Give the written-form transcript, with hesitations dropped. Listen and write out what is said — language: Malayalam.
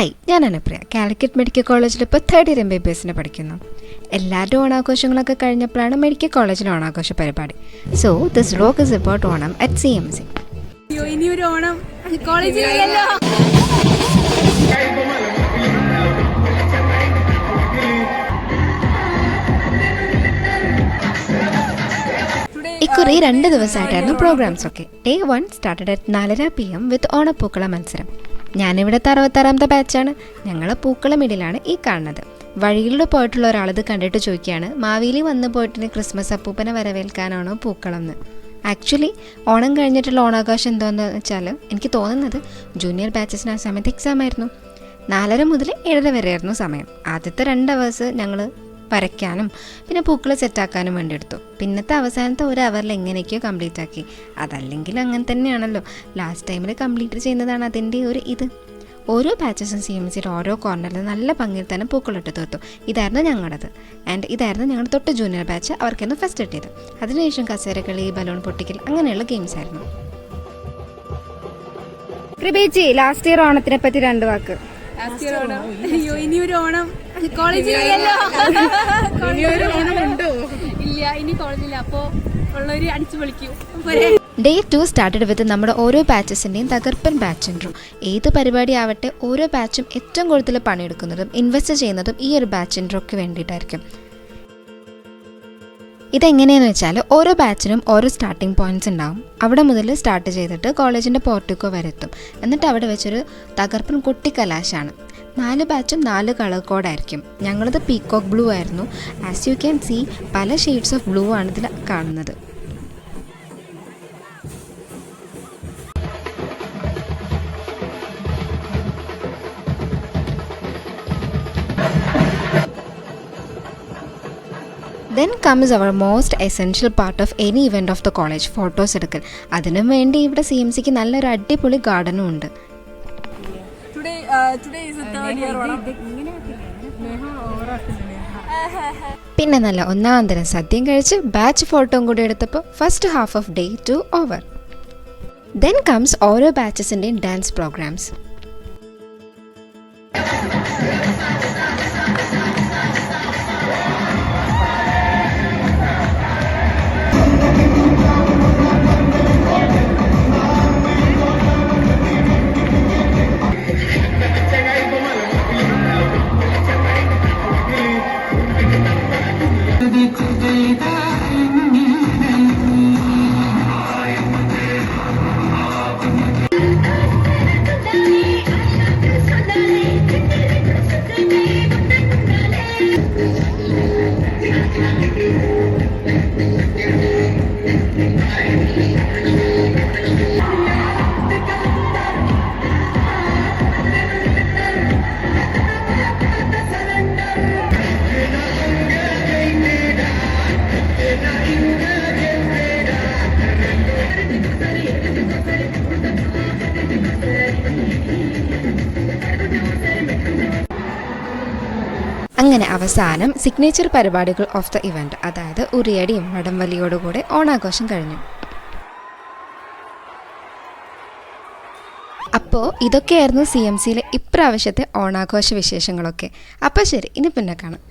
ഹായ്, ഞാൻ അനുപ്രിയ. കാലിക്കറ്റ് മെഡിക്കൽ കോളേജിൽ ഇപ്പോൾ തേർഡ് ഇയർ MBBS പഠിക്കുന്നു. എല്ലാവരുടെ ഓണാഘോഷങ്ങളൊക്കെ കഴിഞ്ഞപ്പോഴാണ് മെഡിക്കൽ കോളേജിൽ ഓണാഘോഷ പരിപാടി. So this vlog is about Onam at CMC. ഇനിയൊരു ഓണം കോളേജിലല്ലോ. ഇക്കുറി 2 ദിവസമായിട്ടായിരുന്നു പ്രോഗ്രാംസ് ഒക്കെ. Day 1 started at 4:30 PM വിത്ത് ഓണപ്പൂക്കള മത്സരം. ഞാനിവിടുത്തെ 66ാമത്തെ ബാച്ചാണ്. ഞങ്ങൾ പൂക്കളമിടിലാണ് ഈ കാണുന്നത്. വഴിയിലൂടെ പോയിട്ടുള്ള ഒരാളിത് കണ്ടിട്ട് ചോദിക്കുകയാണ്, മാവേലി വന്നു പോയിട്ട് ക്രിസ്മസ് അപ്പൂപ്പനെ വരവേൽക്കാനാണോ പൂക്കളം എന്ന്. ആക്ച്വലി ഓണം കഴിഞ്ഞിട്ടുള്ള ഓണാഘോഷം എന്താണെന്ന് വെച്ചാൽ എനിക്ക് തോന്നുന്നത് ജൂനിയർ ബാച്ചസിന് ആ സമയത്ത് എക്സാം ആയിരുന്നു. 4:30 മുതൽ 7:30 വരെയായിരുന്നു സമയം. ആദ്യത്തെ 2 hours ഞങ്ങൾ വരയ്ക്കാനും പിന്നെ പൂക്കൾ സെറ്റാക്കാനും വേണ്ടി എടുത്തു. പിന്നത്തെ അവസാനത്തെ 1 hour എങ്ങനെയൊക്കെയോ കംപ്ലീറ്റ് ആക്കി. അതല്ലെങ്കിൽ അങ്ങനെ തന്നെയാണല്ലോ, ലാസ്റ്റ് ടൈമിൽ കംപ്ലീറ്റ് ചെയ്യുന്നതാണ് അതിൻ്റെ ഒരു ഇത്. ഓരോ ബാച്ചസും CMCയുടെ ഓരോ കോർണറിൽ നല്ല ഭംഗിയിൽ തന്നെ പൂക്കളിട്ട് തീർത്തു. ഇതായിരുന്നു ഞങ്ങളുടേത്. ആൻഡ് ഇതായിരുന്നു ഞങ്ങളുടെ തൊട്ട് ജൂനിയർ ബാച്ച്, അവർക്കായിരുന്നു ഫസ്റ്റ് കിട്ടിയത്. അതിനുശേഷം കസേരകളി, ബലൂൺ പൊട്ടിക്കൽ അങ്ങനെയുള്ള ഗെയിംസ് ആയിരുന്നു. കൃപേച്ചി, ലാസ്റ്റ് ഇയർ ഓണത്തിനെ പറ്റി 2 വാക്ക്. അയ്യോ, ഇനിയൊരു ഓണം കോളേജിലല്ലോ. ഇല്ല, ഇനി കോളേജില്ല. അപ്പോ ഉള്ളവര് അടിച്ചു പൊളിക്കൂ. Day 2 സ്റ്റാർട്ടഡ് വിത്ത് നമ്മുടെ ഓരോ ബാച്ചസിൻ്റെയും തകർപ്പൻ ബാച്ച് ഇൻട്രോ. ഏത് പരിപാടി ആവട്ടെ, ഓരോ ബാച്ചും ഏറ്റവും കൂടുതൽ പണിയെടുക്കുന്നതും ഇൻവെസ്റ്റ് ചെയ്യുന്നതും ഈ ഒരു ബാച്ച് ഇൻട്രോയ്ക്ക് വേണ്ടിയിട്ടായിരിക്കും. ഇതെങ്ങനെയെന്ന് വെച്ചാൽ ഓരോ ബാച്ചിനും ഓരോ സ്റ്റാർട്ടിംഗ് പോയിന്റ്സ് ഉണ്ടാവും. അവിടെ മുതൽ സ്റ്റാർട്ട് ചെയ്തിട്ട് കോളേജിൻ്റെ പോർട്ടിക്കോ വരെ എത്തും. എന്നിട്ട് അവിടെ വെച്ചൊരു തകർപ്പൻ കൊട്ടിക്കലാശാണ്. 4 ബാച്ചും 4 കളർ കോഡായിരിക്കും. ഞങ്ങളത് പീകോക്ക് ബ്ലൂ ആയിരുന്നു. ആസ് യു ക്യാൻ സീ, പല ഷെയ്ഡ്സ് ഓഫ് ബ്ലൂ ആണ് ഇതിൽ കാണുന്നത്. Then comes our most essential part of any event of the college, photos എടുക്കൽ. അതിനും വേണ്ടി ഇവിടെ CMCക്ക് നല്ലൊരു അടിപൊളി ഗാർഡനും ഉണ്ട്. പിന്നെ നല്ല ഒന്നാം തരം സദ്യം കഴിച്ച് ബാച്ച് ഫോട്ടോയും കൂടി എടുത്തപ്പോൾ first half of Day 2 over. Then comes ഓരോ ബാച്ചസിൻ്റെയും ഡാൻസ് പ്രോഗ്രാംസ്. അങ്ങനെ അവസാനം സിഗ്നേച്ചർ പരിപാടികൾ ഓഫ് ദ ഇവൻറ്റ്, അതായത് ഉറിയടിയും വടംവലിയോടുകൂടെ ഓണാഘോഷം കഴിഞ്ഞു. അപ്പോൾ ഇതൊക്കെയായിരുന്നു CMCയിലെ ഇപ്രാവശ്യത്തെ ഓണാഘോഷ വിശേഷങ്ങളൊക്കെ. അപ്പോൾ ശരി, ഇനി പിന്നെ കാണാം.